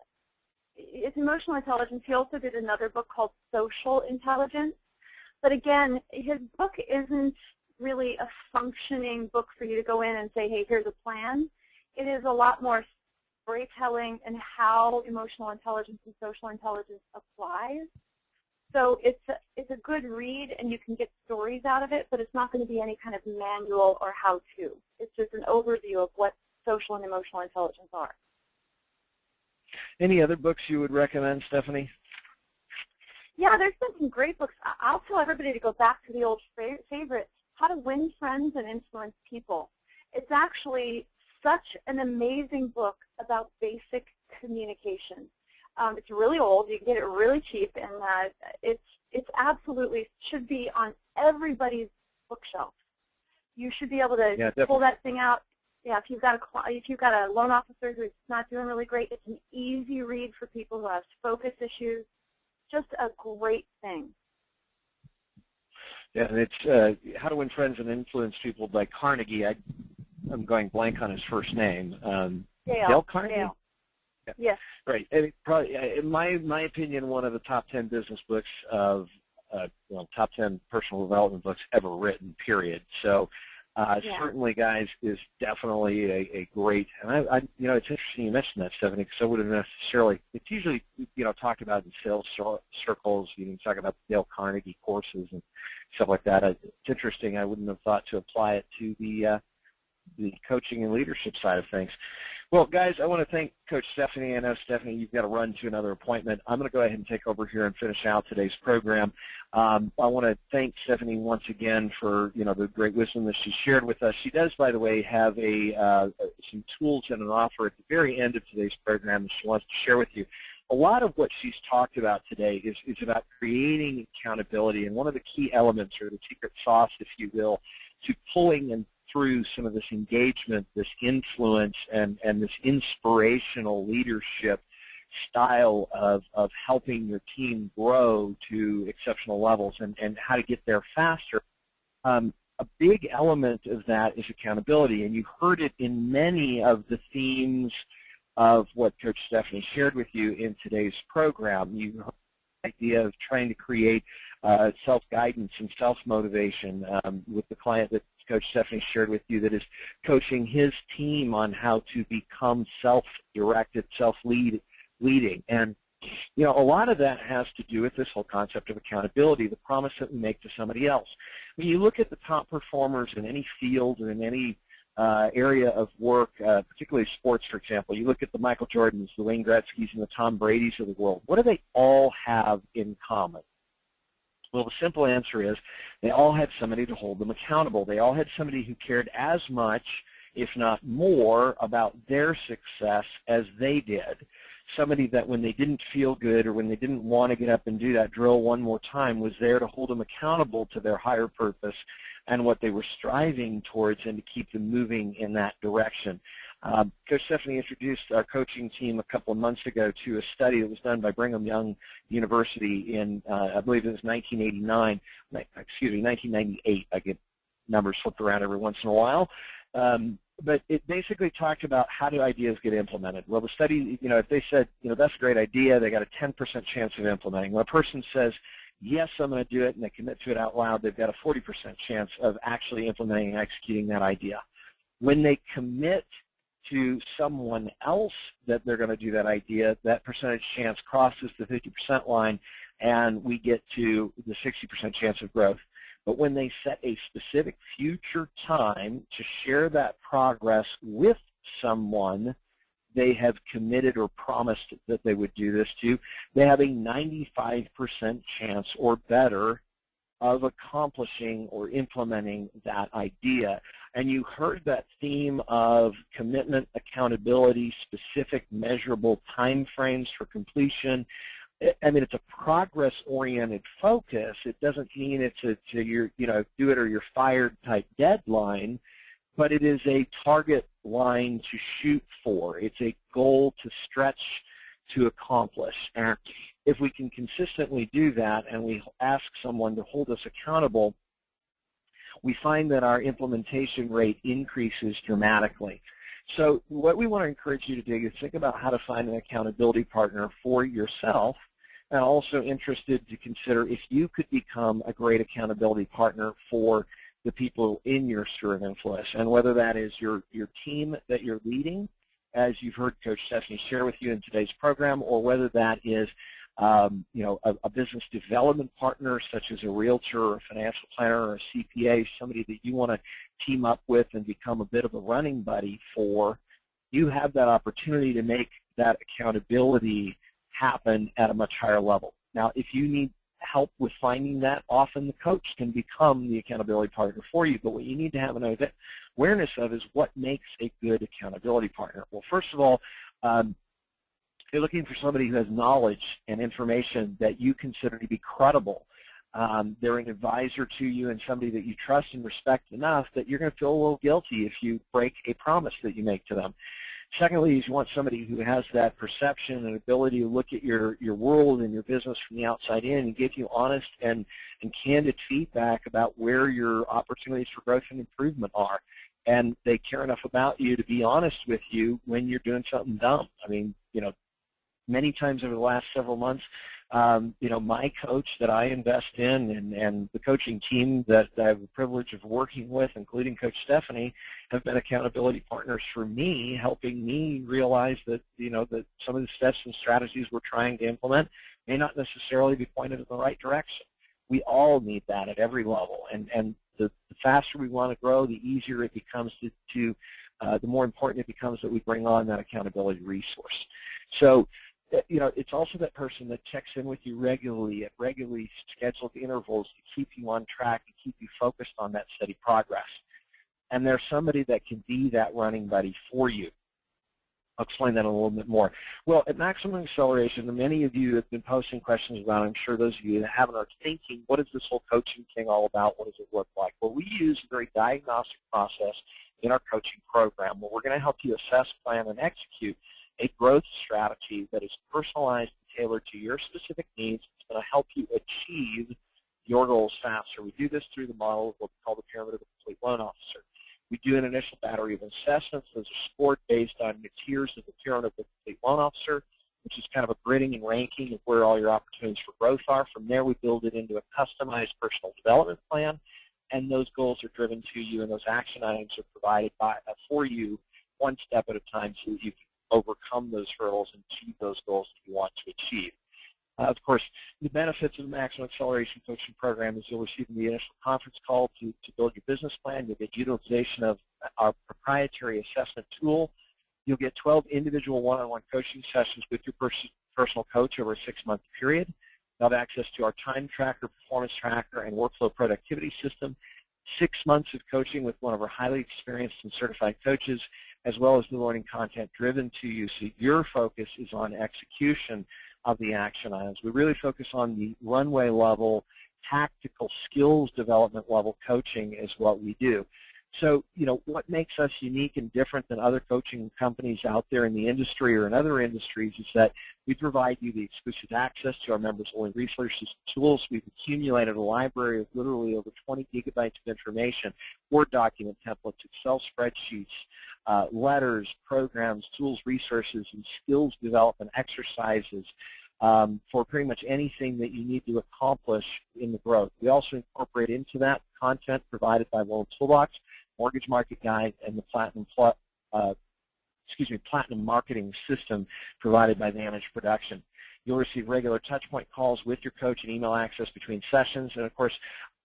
it's emotional intelligence. He also did another book called Social Intelligence. But again, his book isn't really a functioning book for you to go in and say, hey, here's a plan. It is a lot more storytelling and how emotional intelligence and social intelligence applies. So it's a good read, and you can get stories out of it, but it's not going to be any kind of manual or how-to. It's just an overview of what social and emotional intelligence are. Any other books you would recommend, Stephanie? Yeah, there's been some great books. I'll tell everybody to go back to the old favorite, How to Win Friends and Influence People. It's actually such an amazing book about basic communication. It's really old. You can get it really cheap, and it's absolutely should be on everybody's bookshelf. You should be able to pull that thing out. Yeah, if you've got a loan officer who's not doing really great, it's an easy read for people who have focus issues. Just a great thing. Yeah, and it's How to Win Friends and Influence People by Carnegie. I'm going blank on his first name. Dale Carnegie? Dale. Yes. Right. And probably, in my opinion, one of the top 10 business books of, top 10 personal development books ever written, period. So certainly, guys, is definitely a great, and it's interesting you mentioned that, Stephanie, because I wouldn't necessarily, it's usually, talked about in sales circles. You can talk about the Dale Carnegie courses and stuff like that. It's interesting. I wouldn't have thought to apply it to the coaching and leadership side of things. Well, guys, I want to thank Coach Stephanie. I know, Stephanie, you've got to run to another appointment. I'm going to go ahead and take over here and finish out today's program. I want to thank Stephanie once again for, the great wisdom that she shared with us. She does, by the way, have some tools and an offer at the very end of today's program that she wants to share with you. A lot of what she's talked about today is about creating accountability, and one of the key elements, or the secret sauce, if you will, to pulling and through some of this engagement, this influence, and this inspirational leadership style of helping your team grow to exceptional levels and how to get there faster. A big element of that is accountability, and you heard it in many of the themes of what Coach Stephanie shared with you in today's program. You heard the idea of trying to create self-guidance and self-motivation with the client that Coach Stephanie shared with you, that is coaching his team on how to become self-directed, self-leading. And, a lot of that has to do with this whole concept of accountability, the promise that we make to somebody else. When you look at the top performers in any field or in any area of work, particularly sports, for example, you look at the Michael Jordans, the Wayne Gretzky's, and the Tom Brady's of the world. What do they all have in common? Well, the simple answer is they all had somebody to hold them accountable. They all had somebody who cared as much, if not more, about their success as they did. Somebody that when they didn't feel good or when they didn't want to get up and do that drill one more time was there to hold them accountable to their higher purpose and what they were striving towards and to keep them moving in that direction. Coach Stephanie introduced our coaching team a couple of months ago to a study that was done by Brigham Young University in, I believe it was 1998. I get numbers flipped around every once in a while. But it basically talked about how do ideas get implemented. Well, the study, if they said, that's a great idea, they got a 10% chance of implementing. When a person says, yes, I'm going to do it, and they commit to it out loud, they've got a 40% chance of actually implementing and executing that idea. When they commit to someone else that they're going to do that idea, that percentage chance crosses the 50% line, and we get to the 60% chance of growth. But when they set a specific future time to share that progress with someone they have committed or promised that they would do this to, they have a 95% chance or better of accomplishing or implementing that idea. And you heard that theme of commitment, accountability, specific measurable time frames for completion. I mean, it's a progress-oriented focus. It doesn't mean it's a do it or you're fired type deadline, but it is a target line to shoot for. It's a goal to stretch to accomplish. And if we can consistently do that and we ask someone to hold us accountable, we find that our implementation rate increases dramatically. So what we want to encourage you to do is think about how to find an accountability partner for yourself, and also interested to consider if you could become a great accountability partner for the people in your sphere of influence, and whether that is your team that you're leading, as you've heard Coach Stephanie share with you in today's program, or whether that is a business development partner such as a realtor or a financial planner or a CPA, somebody that you want to team up with and become a bit of a running buddy for. You have that opportunity to make that accountability happen at a much higher level. Now, if you need help with finding that, often the coach can become the accountability partner for you, but what you need to have an awareness of is what makes a good accountability partner. Well, first of all, you're looking for somebody who has knowledge and information that you consider to be credible. They're an advisor to you and somebody that you trust and respect enough that you're going to feel a little guilty if you break a promise that you make to them. Secondly, is you want somebody who has that perception and ability to look at your world and your business from the outside in and give you honest and candid feedback about where your opportunities for growth and improvement are. And they care enough about you to be honest with you when you're doing something dumb. I mean, many times over the last several months, my coach that I invest in and the coaching team that I have the privilege of working with, including Coach Stephanie, have been accountability partners for me, helping me realize that, that some of the steps and strategies we're trying to implement may not necessarily be pointed in the right direction. We all need that at every level, and the faster we want to grow, the easier it becomes the more important it becomes that we bring on that accountability resource. So, it's also that person that checks in with you regularly at regularly scheduled intervals to keep you on track and keep you focused on that steady progress. And there's somebody that can be that running buddy for you. I'll explain that a little bit more. Well, at Maximum Acceleration, many of you have been posting questions about, I'm sure those of you that haven't are thinking, what is this whole coaching thing all about? What does it look like? Well, we use a very diagnostic process in our coaching program where we're going to help you assess, plan, and execute a growth strategy that is personalized and tailored to your specific needs. It's going to help you achieve your goals faster. We do this through the model of what we call the Pyramid of the Complete Loan Officer. We do an initial battery of assessments. Those are scored based on the tiers of the Pyramid of the Complete Loan Officer, which is kind of a gridding and ranking of where all your opportunities for growth are. From there, we build it into a customized personal development plan, and those goals are driven to you, and those action items are provided for you one step at a time so that you can overcome those hurdles and achieve those goals that you want to achieve. Of course, the benefits of the Maximum Acceleration Coaching Program is you'll receive the initial conference call to build your business plan. You'll get utilization of our proprietary assessment tool. You'll get 12 individual one-on-one coaching sessions with your personal coach over a 6-month period. You'll have access to our time tracker, performance tracker, and workflow productivity system, 6 months of coaching with one of our highly experienced and certified coaches, as well as the learning content driven to you, so your focus is on execution of the action items. We really focus on the runway level, tactical skills development level coaching is what we do. So, what makes us unique and different than other coaching companies out there in the industry or in other industries is that we provide you the exclusive access to our members-only resources and tools. We've accumulated a library of literally over 20 gigabytes of information, Word document templates, Excel spreadsheets, letters, programs, tools, resources, and skills development exercises for pretty much anything that you need to accomplish in the growth. We also incorporate into that content provided by Loan Toolbox, Mortgage Market Guide, and the Platinum Marketing System provided by Vantage Production. You'll receive regular touchpoint calls with your coach and email access between sessions. And, of course,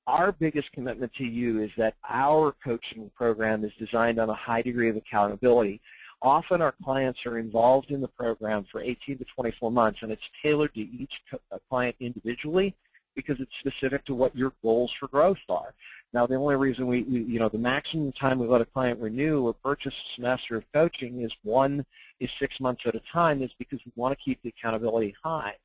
our biggest commitment to you is that our coaching program is designed on a high degree of accountability. Often our clients are involved in the program for 18 to 24 months, and it's tailored to each client individually because it's specific to what your goals for growth are. Now, the only reason the maximum time we let a client renew or purchase a semester of coaching is 6 months at a time, is because we want to keep the accountability high.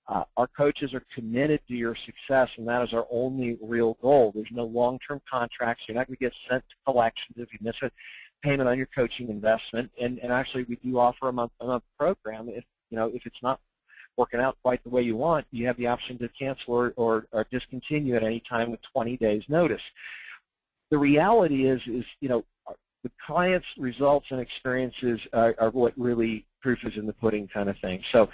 Our coaches are committed to your success, and that is our only real goal. There's no long-term contracts. You're not going to get sent to collections if you miss a payment on your coaching investment. And actually, we do offer a month program. If it's not working out quite the way you want, you have the option to cancel or discontinue at any time with 20 days notice. The reality is the client's results and experiences are what really proof is in the pudding kind of thing. So,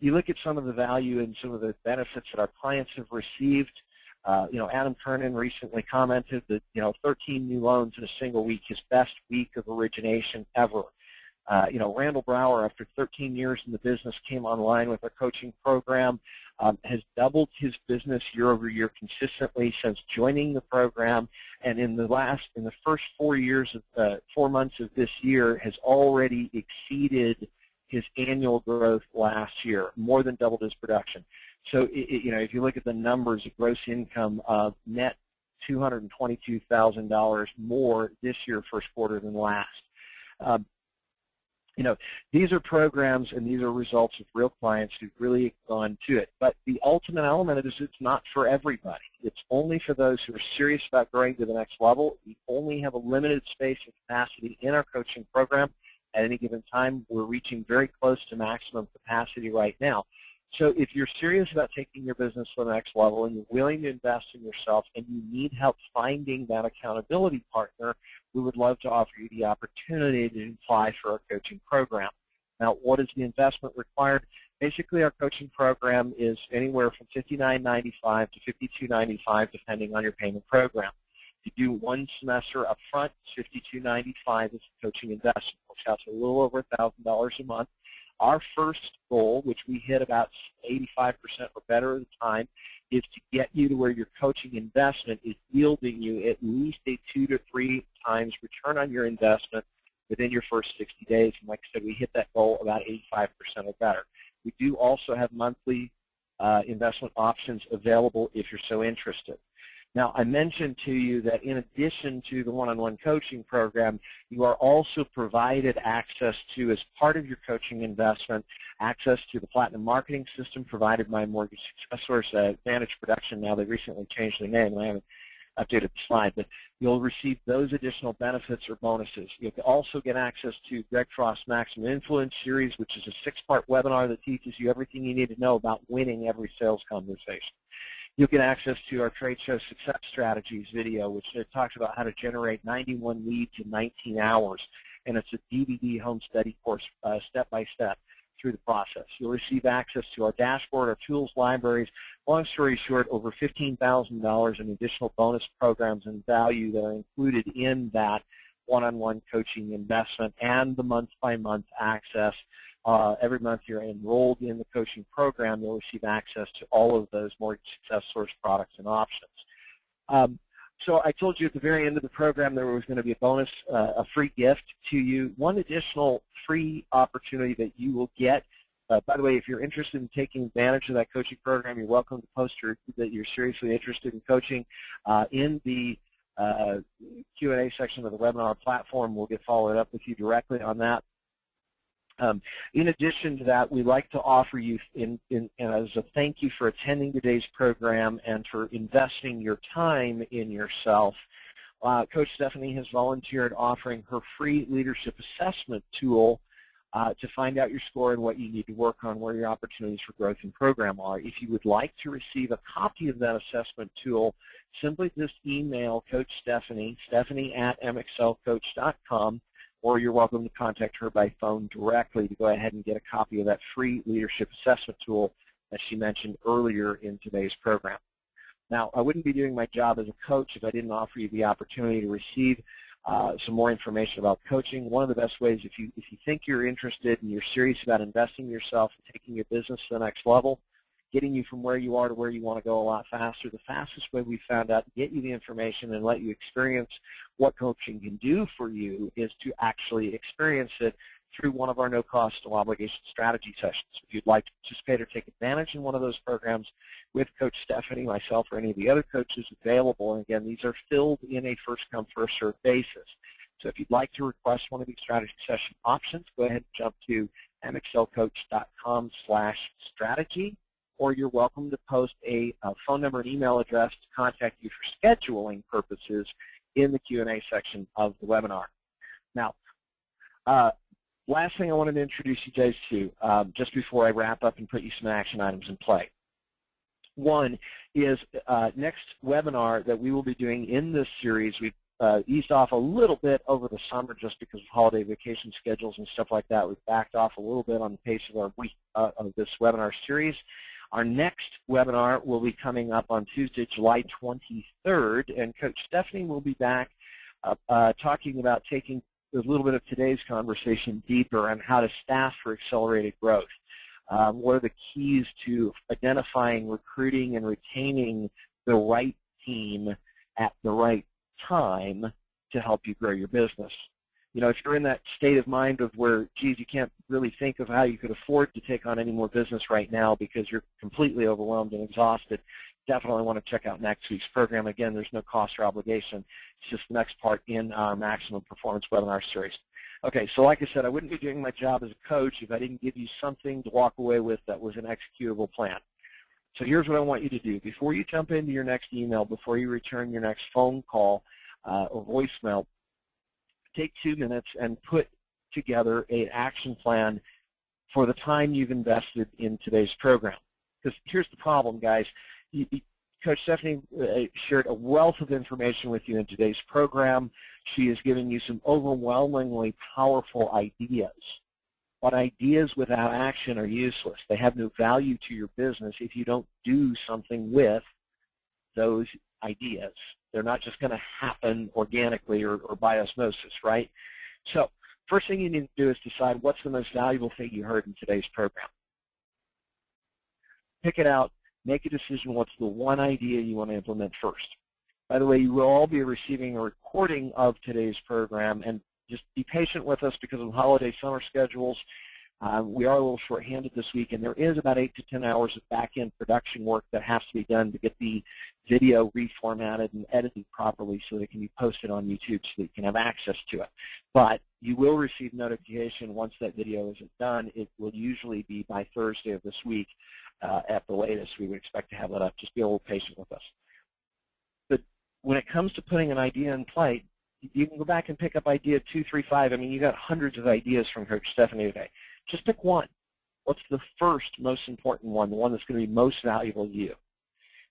you look at some of the value and some of the benefits that our clients have received. Adam Kernan recently commented that 13 new loans in a single week, his best week of origination ever. Randall Brower, after 13 years in the business, came online with our coaching program, has doubled his business year over year consistently since joining the program, and in the first 4 months of this year, has already exceeded his annual growth last year, more than doubled his production. So, if you look at the numbers, a gross income of net $222,000 more this year, first quarter, than last. These are programs and these are results of real clients who've really gone to it. But the ultimate element of this, it's not for everybody. It's only for those who are serious about growing to the next level. We only have a limited space and capacity in our coaching program. At any given time, we're reaching very close to maximum capacity right now. So if you're serious about taking your business to the next level and you're willing to invest in yourself and you need help finding that accountability partner, we would love to offer you the opportunity to apply for our coaching program. Now, what is the investment required? Basically, our coaching program is anywhere from $59.95 to $52.95, depending on your payment program. If you do one semester up front, $52.95 is a coaching investment, which costs a little over $1,000 a month. Our first goal, which we hit about 85% or better at the time, is to get you to where your coaching investment is yielding you at least a 2 to 3 times return on your investment within your first 60 days. And like I said, we hit that goal about 85% or better. We do also have monthly investment options available if you're so interested. Now, I mentioned to you that in addition to the one-on-one coaching program, you are also provided access to, as part of your coaching investment, access to the Platinum Marketing System provided by Mortgage Success Source, Vantage Production. Now, they recently changed their name, and I haven't updated the slide, but you'll receive those additional benefits or bonuses. You'll also get access to Greg Frost's Maximum Influence series, which is a 6-part webinar that teaches you everything you need to know about winning every sales conversation. You'll get access to our Trade Show Success Strategies video, which talks about how to generate 91 leads in 19 hours. And it's a DVD home study course, step-by-step through the process. You'll receive access to our dashboard, our tools, libraries. Long story short, over $15,000 in additional bonus programs and value that are included in that one-on-one coaching investment and the month-by-month access. Every month you're enrolled in the coaching program, you'll receive access to all of those Mortgage Success Source products and options. So I told you at the very end of the program there was going to be a bonus, a free gift to you. One additional free opportunity that you will get By the way, if you're interested in taking advantage of that coaching program, you're welcome to post that you're seriously interested in coaching in the Q&A section of the webinar platform. We'll get followed up with you directly on that. In addition to that, we'd like to offer you, as a thank you for attending today's program and for investing your time in yourself, Coach Stephanie has volunteered offering her free leadership assessment tool to find out your score and what you need to work on, where your opportunities for growth in program are. If you would like to receive a copy of that assessment tool, simply just email Coach Stephanie, stephanie@mxlcoach.com, or you're welcome to contact her by phone directly to go ahead and get a copy of that free leadership assessment tool that she mentioned earlier in today's program. Now, I wouldn't be doing my job as a coach if I didn't offer you the opportunity to receive some more information about coaching. One of the best ways, if you think you're interested and you're serious about investing in yourself and taking your business to the next level, getting you from where you are to where you want to go a lot faster, the fastest way we found out to get you the information and let you experience what coaching can do for you is to actually experience it through one of our no-cost, no-obligation strategy sessions. If you'd like to participate or take advantage in one of those programs with Coach Stephanie, myself, or any of the other coaches available, and again, these are filled in a first-come, first-served basis. So if you'd like to request one of these strategy session options, go ahead and jump to mxlcoach.com/strategy, or you're welcome to post a phone number and email address to contact you for scheduling purposes in the Q&A section of the webinar. Now, last thing I wanted to introduce you guys to just before I wrap up and put you some action items in play. One is next webinar that we will be doing in this series. We've eased off a little bit over the summer just because of holiday vacation schedules and stuff like that. We've backed off a little bit on the pace of our week of this webinar series. Our next webinar will be coming up on Tuesday, July 23rd, and Coach Stephanie will be back talking about taking a little bit of today's conversation deeper on how to staff for accelerated growth. What are the keys to identifying, recruiting, and retaining the right team at the right time to help you grow your business? You know, if you're in that state of mind of where, geez, you can't really think of how you could afford to take on any more business right now because you're completely overwhelmed and exhausted, definitely want to check out next week's program. Again, there's no cost or obligation. It's just the next part in our Maximum Performance webinar series. Okay, so like I said, I wouldn't be doing my job as a coach if I didn't give you something to walk away with that was an executable plan. So here's what I want you to do. Before you jump into your next email, before you return your next phone call or voicemail, take 2 minutes and put together an action plan for the time you've invested in today's program. Because here's the problem, guys. Coach Stephanie shared a wealth of information with you in today's program. She has given you some overwhelmingly powerful ideas. But ideas without action are useless. They have no value to your business if you don't do something with those ideas. They're not just going to happen organically or by osmosis, right? So first thing you need to do is decide what's the most valuable thing you heard in today's program. Pick it out. Make a decision what's the one idea you want to implement first. By the way, you will all be receiving a recording of today's program, and just be patient with us because of holiday summer schedules. We are a little short-handed this week, and there is about 8 to 10 hours of back-end production work that has to be done to get the video reformatted and edited properly so that it can be posted on YouTube so that you can have access to it. But you will receive notification once that video is done. It will usually be by Thursday of this week at the latest. We would expect to have that up. Just be a little patient with us. But when it comes to putting an idea in play, you can go back and pick up idea 2, 3, 5. I mean, you got hundreds of ideas from Coach Stephanie today. Just pick one. What's the first most important one, the one that's going to be most valuable to you?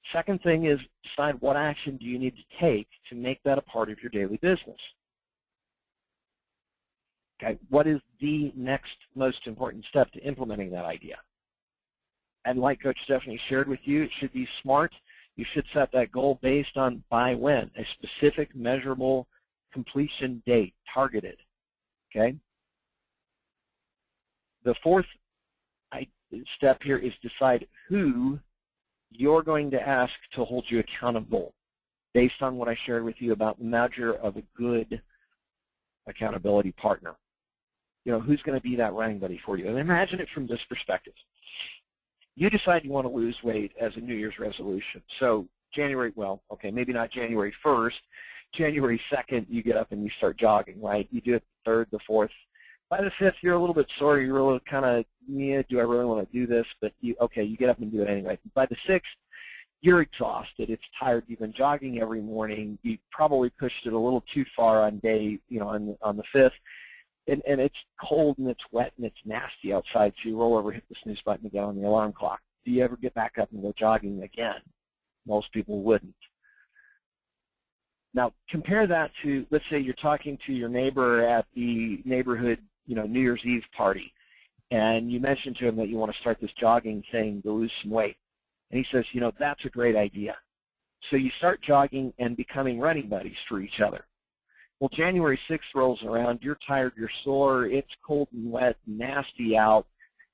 Second thing is decide what action do you need to take to make that a part of your daily business. Okay, what is the next most important step to implementing that idea? And like Coach Stephanie shared with you, it should be smart. You should set that goal based on by when, a specific measurable completion date, targeted, okay? The fourth step here is decide who you're going to ask to hold you accountable based on what I shared with you about the measure of a good accountability partner. who's going to be that running buddy for you. And imagine it from this perspective. You decide you want to lose weight as a New Year's resolution. So maybe not January 1st. January 2nd, you get up and you start jogging, right? You do it the 3rd, the 4th. By the 5th, you're a little bit sore. You're a little kind of, yeah, do I really want to do this? But you get up and do it anyway. By the 6th, you're exhausted. It's tired. You've been jogging every morning. You probably pushed it a little too far on day, on the 5th. And it's cold and it's wet and it's nasty outside, so you roll over, hit the snooze button again on the alarm clock. Do you ever get back up and go jogging again? Most people wouldn't. Now, compare that to, let's say you're talking to your neighbor at the neighborhood, New Year's Eve party, and you mention to him that you want to start this jogging thing to lose some weight. And he says, that's a great idea. So you start jogging and becoming running buddies for each other. Well, January 6th rolls around, you're tired, you're sore, it's cold and wet and nasty out,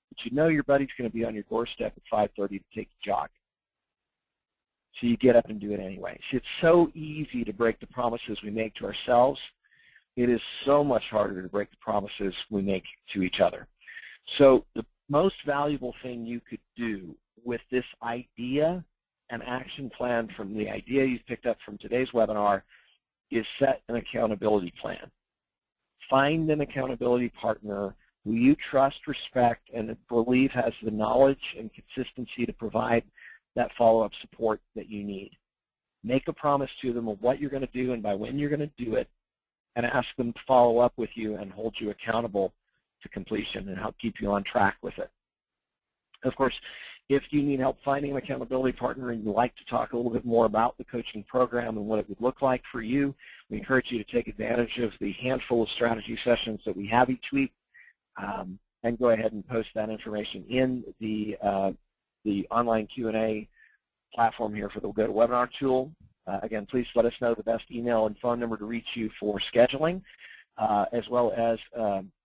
but your buddy's going to be on your doorstep at 5:30 to take a jog. So you get up and do it anyway. See, it's so easy to break the promises we make to ourselves. It is so much harder to break the promises we make to each other. So the most valuable thing you could do with this idea and action plan from the idea you picked up from today's webinar is set an accountability plan. Find an accountability partner who you trust, respect, and believe has the knowledge and consistency to provide that follow-up support that you need. Make a promise to them of what you're going to do and by when you're going to do it, and ask them to follow up with you and hold you accountable to completion and help keep you on track with it. Of course, if you need help finding an accountability partner and you'd like to talk a little bit more about the coaching program and what it would look like for you, we encourage you to take advantage of the handful of strategy sessions that we have each week, and go ahead and post that information in the online Q&A platform here for the GoToWebinar tool. Again, please let us know the best email and phone number to reach you for scheduling, as well as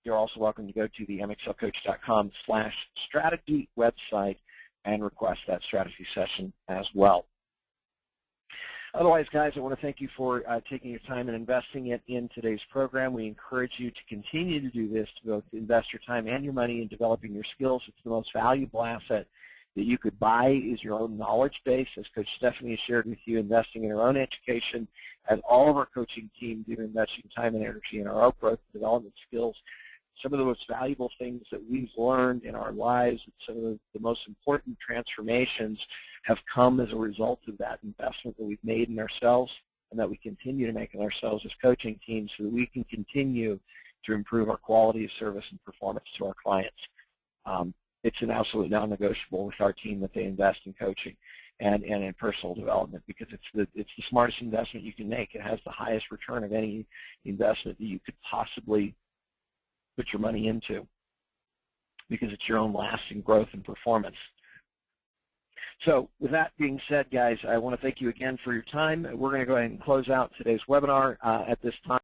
you're also welcome to go to the mxlcoach.com/strategy website and request that strategy session as well. Otherwise, guys, I want to thank you for taking your time and investing it in today's program. We encourage you to continue to do this, to both invest your time and your money in developing your skills. It's the most valuable asset that you could buy is your own knowledge base. As Coach Stephanie has shared with you, investing in her own education, as all of our coaching team do, investing time and energy in our own growth and development skills. Some of the most valuable things that we've learned in our lives, some of the most important transformations have come as a result of that investment that we've made in ourselves and that we continue to make in ourselves as coaching teams so that we can continue to improve our quality of service and performance to our clients. It's an absolute non-negotiable with our team that they invest in coaching and in personal development because it's the smartest investment you can make. It has the highest return of any investment that you could possibly put your money into because it's your own lasting growth and performance. So with that being said, guys, I want to thank you again for your time. We're going to go ahead and close out today's webinar at this time.